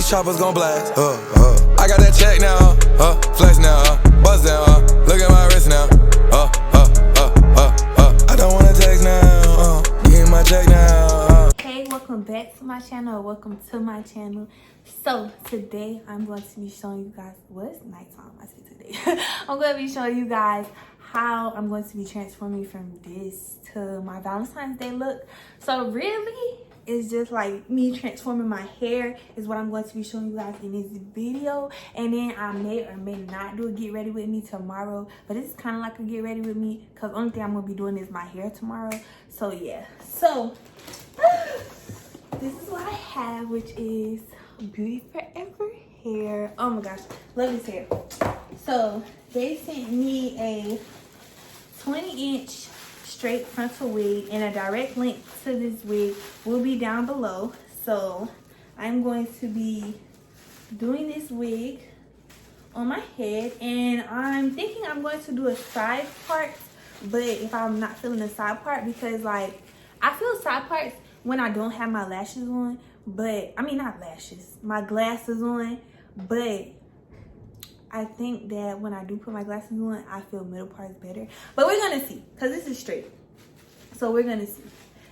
these choppers gon' blast. I got that check now, flex now, buzz down, look at my wrist now. I don't wanna text now, give me my check now. Hey, welcome back to my channel. Welcome to my channel. So today I'm going to be showing you guys, well, it's nighttime, I say today. I'm going to be showing you guys how I'm going to be transforming from this to my Valentine's Day look. So really, it's just like me transforming my hair is what I'm going to be showing you guys in this video. And then I may or may not do a get ready with me tomorrow, but this is kind of like a get ready with me because the only thing I'm going to be doing is my hair tomorrow. So yeah, so this is what I have, which is Beautyytb hair. Oh my gosh, love this hair. So they sent me a 20-inch straight frontal wig, and a direct link to this wig will be down below. So I'm going to be doing this wig on my head, and I'm thinking I'm going to do a side part, but if I'm not feeling the side part, because like I feel side parts when I don't have my lashes on, but I mean not lashes, my glasses on, but I think that when I do put my glasses on, I feel middle parts better. But we're gonna see, because this is straight. So we're gonna see.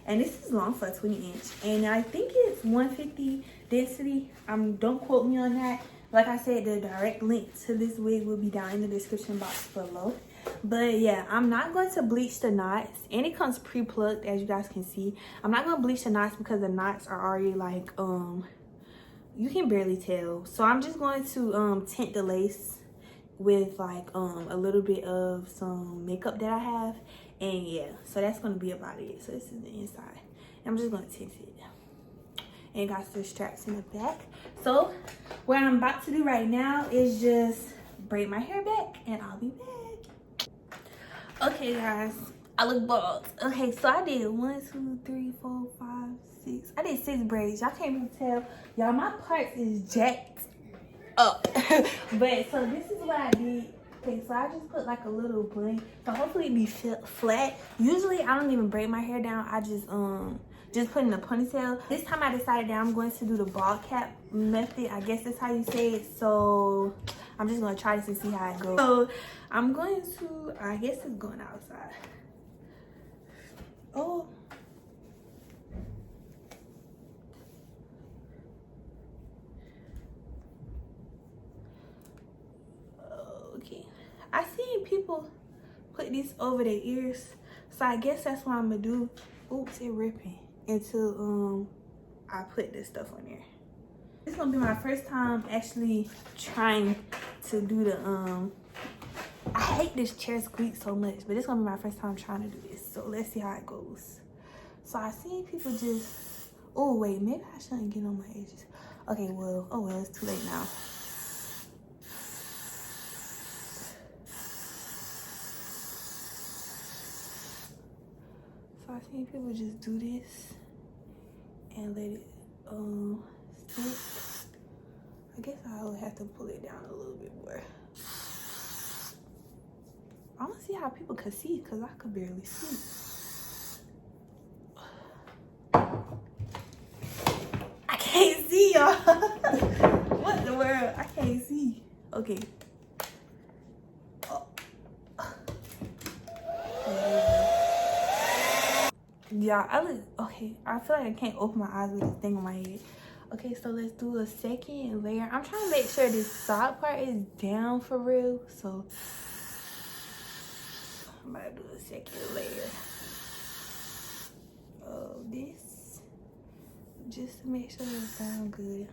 And this is long for a 20-inch. And I think it's 150 density. Don't quote me on that. Like I said, the direct link to this wig will be down in the description box below. But yeah, I'm not going to bleach the knots. And it comes pre-plucked, as you guys can see. I'm not gonna bleach the knots because the knots are already like, you can barely tell. So I'm just going to tint the lace with like a little bit of some makeup that I have, and yeah, so that's gonna be about it. So this is the inside. I'm just gonna tint it, and got the straps in the back. So what I'm about to do right now is just braid my hair back, and I'll be back. Okay guys, I look bald. Okay, so I did 1, 2, 3, 4, 5, 6. I did 6 braids. Y'all can't even tell. Y'all, my parts is jacked up. But so this is what I did. Okay, so I just put like a little bun, so hopefully it be flat. Usually I don't even braid my hair down. I just put in a ponytail. This time I decided that I'm going to do the ball cap method. I guess that's how you say it. So I'm just gonna try this and see how it goes. So I'm going to, I guess it's going outside. Oh. Okay. I seen people put this over their ears. So I guess that's what I'm gonna do. Oops, it ripping. Until I put this stuff on there. This is gonna be my first time actually trying to do the I hate this chair squeak so much, but it's gonna be my first time trying to do this. So let's see how it goes. So I seen people just, oh wait, maybe I shouldn't get on my edges. Okay, well, oh well, it's too late now. So I seen people just do this and let it stick. I guess I would have to pull it down a little bit more. I want to see how people could see, because I could barely see. I can't see, y'all. What in the world? I can't see. Okay. Oh. Yeah, okay. I feel like I can't open my eyes with this thing on my head. Okay, so let's do a second layer. I'm trying to make sure this side part is down for real. So I'm about to do a second layer of this, just to make sure it sounds good.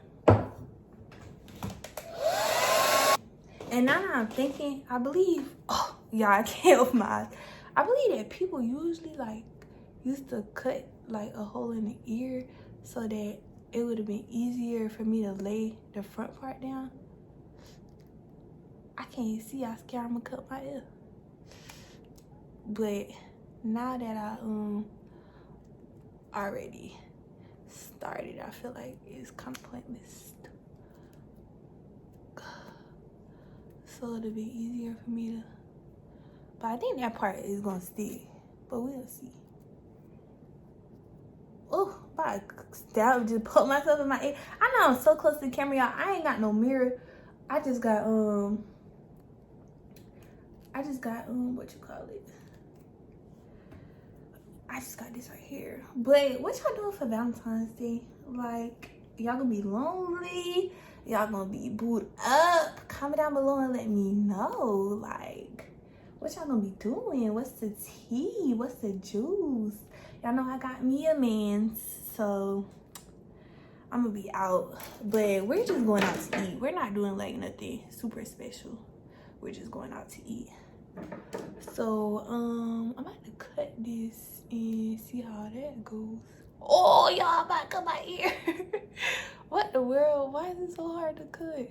And now that I'm thinking, I believe, oh yeah, I can't open my eyes. I believe that people usually like used to cut like a hole in the ear so that it would have been easier for me to lay the front part down. I can't see, I scared I'm gonna cut my ear. But now that I already started, I feel like it's kind of pointless. So it'll be easier for me to, but I think that part is gonna stick, but we'll see. Oh, about stab, just put myself in my ear. I know I'm so close to the camera, y'all. I ain't got no mirror. I just got what you call it? I just got this right here. But what y'all doing for Valentine's Day? Like, y'all gonna be lonely? Y'all gonna be booed up? Comment down below and let me know. Like, what y'all gonna be doing? What's the tea? What's the juice? Y'all know I got me a man, so I'm gonna be out. But we're just going out to eat. We're not doing like nothing super special. We're just going out to eat. So I'm about to cut this and see how that goes. Oh, y'all about to cut my ear. What the world? Why is it so hard to cut?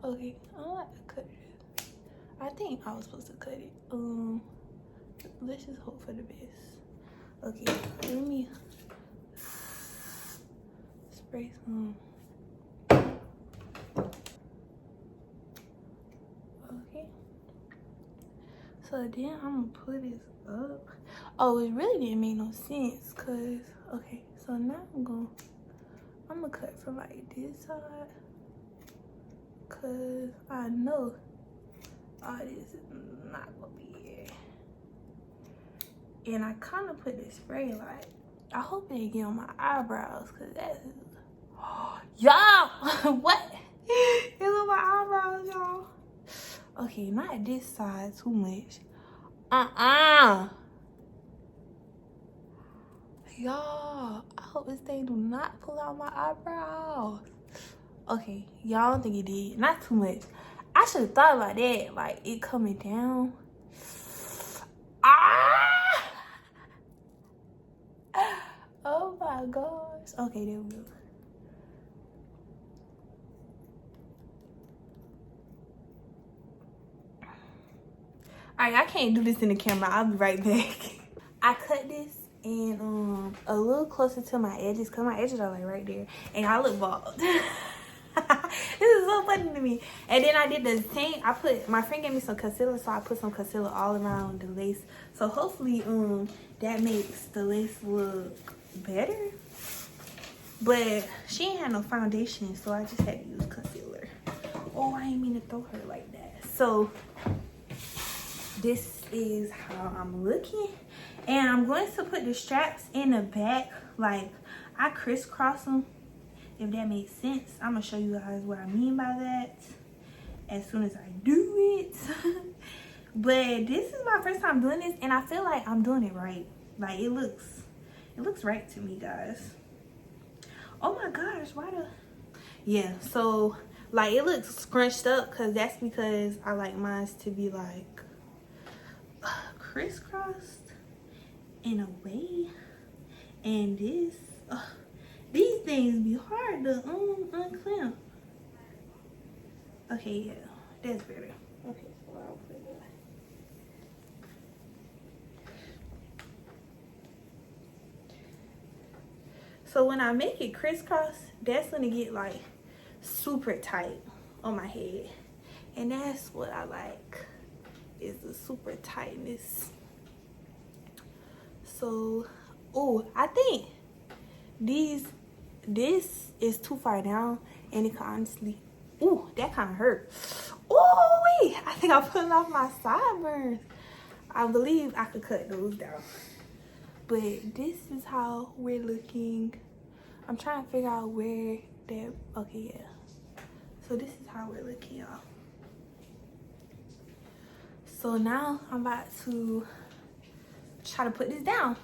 Okay, I'm about to cut it. I think I was supposed to cut it. Let's just hope for the best. Okay, let me spray some. Okay. So then I'm gonna put this up. Oh, it really didn't make no sense, cause okay. So now I'm gonna cut from like this side, cause I know all this is not gonna be here. And I kind of put this spray like, I hope it didn't get on my eyebrows, cause that's y'all. What? It's on my eyebrows, y'all. Okay, not this side too much. Y'all, I hope this thing do not pull out my eyebrows. Okay, y'all don't think it did. Not too much. I should have thought about that, like it coming down. Oh my gosh. Okay, there we go. Alright, I can't do this in the camera. I'll be right back. I cut this and a little closer to my edges, because my edges are like right there. And I look bald. This is so funny to me. And then I did the same. My friend gave me some concealer, so I put some concealer all around the lace. So hopefully that makes the lace look better. But she ain't had no foundation, so I just had to use concealer. Oh, I didn't mean to throw her like that. So this is how I'm looking. And I'm going to put the straps in the back. Like, I crisscross them, if that makes sense. I'm going to show you guys what I mean by that as soon as I do it. But this is my first time doing this, and I feel like I'm doing it right. Like, it looks right to me, guys. Oh my gosh, why the... Yeah, so, like, it looks scrunched up, because that's because I like mine to be, like, crisscrossed in a way. And this... these things be hard to unclamp. Okay, yeah, that's better. Okay, so I'll put it. So when I make it crisscross, that's gonna get like super tight on my head. And that's what I like, is the super tightness. So, oh, I think this is too far down, and it can honestly, ooh, that kind of hurt. Oh wait, I think I'm putting off my sideburns. I believe I could cut those down. But this is how we're looking. I'm trying to figure out where that, okay, yeah. So this is how we're looking, y'all. So now I'm about to try to put this down.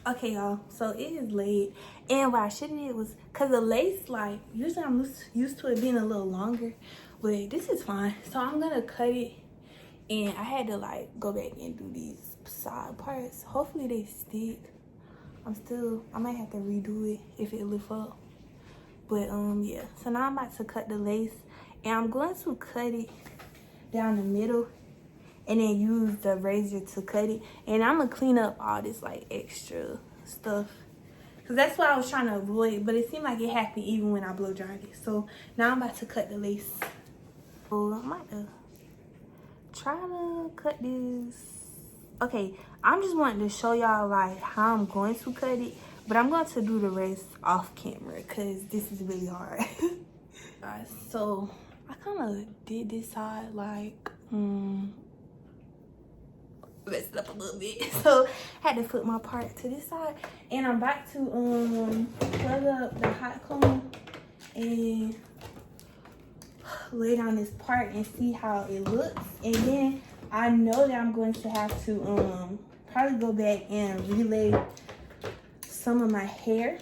Okay, y'all, so it is laid. And what I should have did was, because the lace, like, usually I'm used to it being a little longer, but this is fine. So I'm gonna cut it, and I had to like go back and do these side parts. Hopefully they stick. I might have to redo it if it lift up. But yeah, so now I'm about to cut the lace, and I'm going to cut it down the middle and then use the razor to cut it. And I'm gonna clean up all this like extra stuff, because that's what I was trying to avoid, but it seemed like it happened even when I blow dried it. So now I'm about to cut the lace. So I'm about to try to cut this Okay, I'm just wanting to show y'all like how I'm going to cut it, but I'm going to do the rest off camera because this is really hard. Guys, so I kind of did this side like messed it up a little bit, so I had to flip my part to this side, and I'm about to plug up the hot comb and lay down this part and see how it looks. And then I know that I'm going to have to probably go back and relay some of my hair,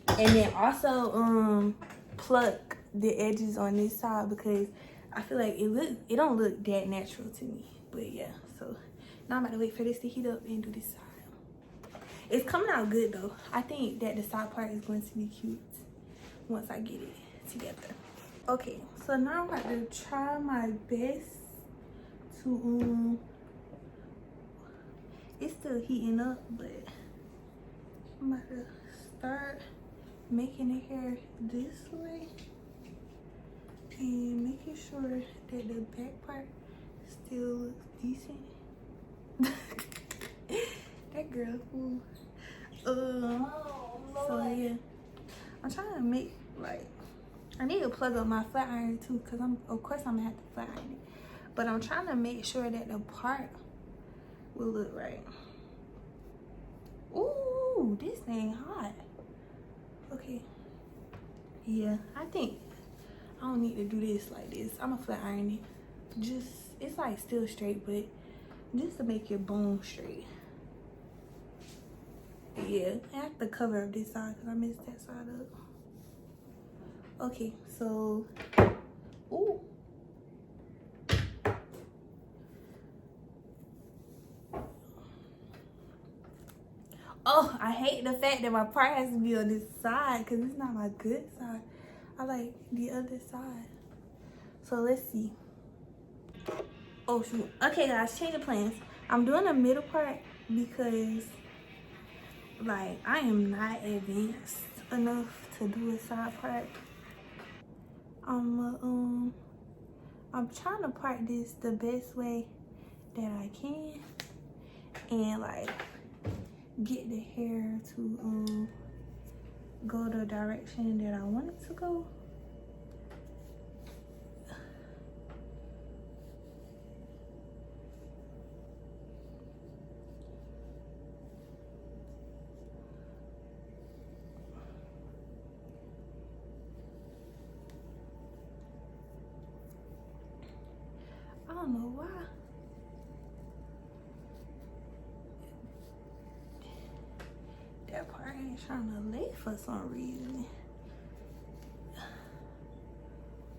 and then also pluck the edges on this side because I feel like it don't look that natural to me. But yeah, so now I'm about to wait for this to heat up and do this side. It's coming out good though. I think that the side part is going to be cute once I get it together. Okay, so now I'm about to try my best to it's still heating up, but I'm about to start making the hair this way and making sure that the back part still looks decent. That girl fool. So yeah, I'm trying to make like, I need to plug up my flat iron too, because of course I'm gonna have to flat iron it, but I'm trying to make sure that the part will look right. Ooh, this thing hot. Okay, yeah, I think I don't need to do this like this. I'm gonna flat iron it. Just, it's like still straight, but just to make your bone straight. Yeah, I have to cover up this side because I messed that side up. Okay, so, ooh. Oh, I hate the fact that my part has to be on this side because it's not my good side. I like the other side. So let's see. Oh shoot. Okay guys, change of plans. I'm doing the middle part because like I am not advanced enough to do a side part. I'm trying to part this the best way that I can and like get the hair to go the direction that I want it to go. I don't know why. That part ain't trying to lay for some reason.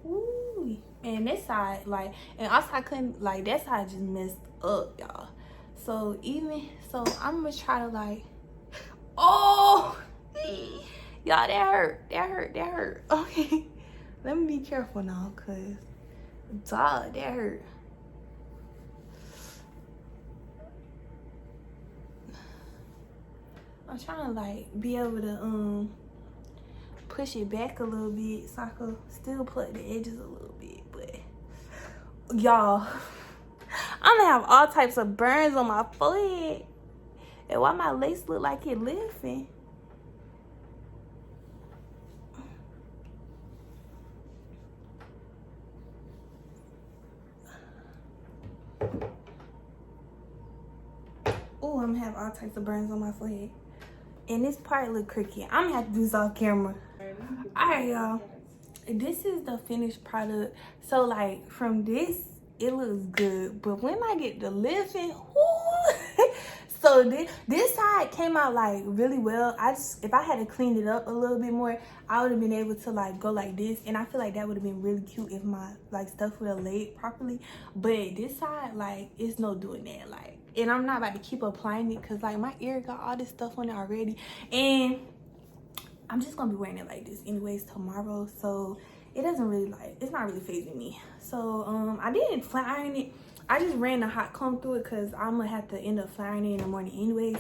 Ooh, and this side, like, and also I couldn't, like, that side just messed up, y'all. So I'm gonna try to like, oh, y'all, that hurt. Okay, let me be careful now, cause dog, that hurt. I'm trying to like be able to push it back a little bit so I could still pluck the edges a little bit, but y'all, I'm gonna have all types of burns on my forehead. And why my lace look like it lifting? Oh, I'm gonna have all types of burns on my forehead. And this part look crooked. I'm gonna have to do this off camera. All right, y'all. This is the finished product. So like from this, it looks good. But when I get the lifting, so this side came out like really well. If I had to clean it up a little bit more, I would have been able to like go like this. And I feel like that would have been really cute if my like stuff would have laid properly. But this side, like, it's no doing that. Like, and I'm not about to keep applying it because like my ear got all this stuff on it already. And I'm just gonna be wearing it like this anyways tomorrow. So it doesn't really like, it's not really phasing me. So I didn't flat iron it. I just ran the hot comb through it because I'm gonna have to end up flat ironing in the morning anyways.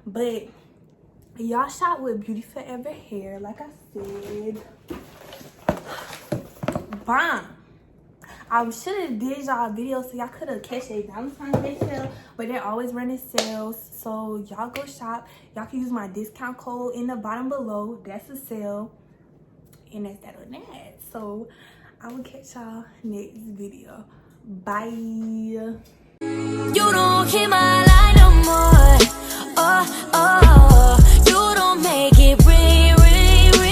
But y'all shot with Beautyytb hair, like I said. Bomb. I should have did y'all videos so y'all could have catch a Valentine's Day sale, but they're always running sales. So y'all go shop. Y'all can use my discount code in the bottom below. That's a sale. And that's that on that. So I will catch y'all next video. Bye. You don't hear my